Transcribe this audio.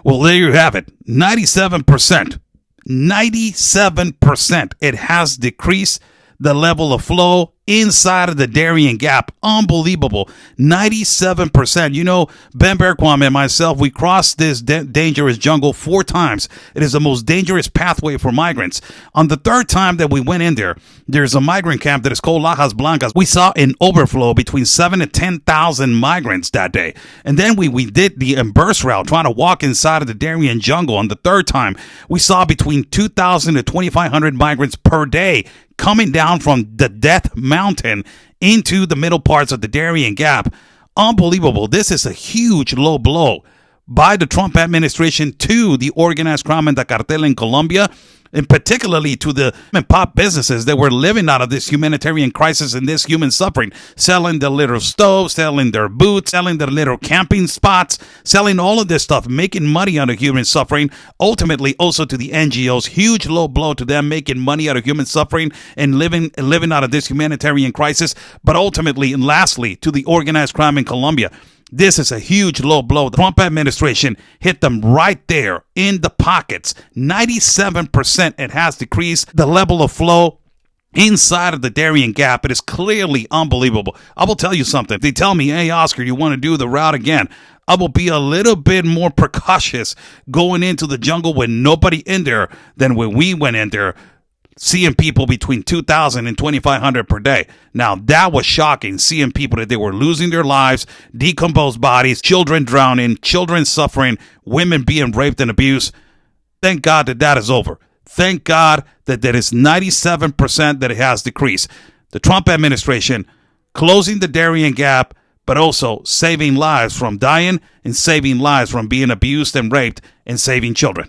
Well, there you have it. 97%. 97%. It has decreased the level of flow inside of the Darien Gap. Unbelievable. 97%. You know, Ben Berquam and myself, we crossed this dangerous jungle 4 times. It is the most dangerous pathway for migrants. On the 3rd time that we went in there, there's a migrant camp that is called Lajas Blancas. We saw an overflow between 7,000 to 10,000 migrants that day. And then we did the Emburse route, trying to walk inside of the Darien jungle. On the 3rd time, we saw between 2,000 to 2,500 migrants per day coming down from the Death Mountain into the middle parts of the Darien Gap. Unbelievable. This is a huge low blow by the Trump administration to the organized crime and the cartel in Colombia, and particularly to the pop businesses that were living out of this humanitarian crisis and this human suffering, selling their little stoves, selling their boots, selling their little camping spots, selling all of this stuff, making money out of human suffering. Ultimately, also to the NGOs, huge low blow to them, making money out of human suffering and living out of this humanitarian crisis. But ultimately, and lastly, to the organized crime in Colombia. This is a huge low blow. The Trump administration hit them right there in the pockets. 97% it has decreased the level of flow inside of the Darien Gap. It is clearly unbelievable. I will tell you something. If they tell me, hey, Oscar, you want to do the route again, I will be a little bit more precautious going into the jungle with nobody in there than when we went in there, seeing people between 2,000 and 2,500 per day. Now, that was shocking, seeing people that they were losing their lives, decomposed bodies, children drowning, children suffering, women being raped and abused. Thank God that that is over. Thank God that that is 97% that it has decreased. The Trump administration closing the Darien Gap, but also saving lives from dying and saving lives from being abused and raped and saving children.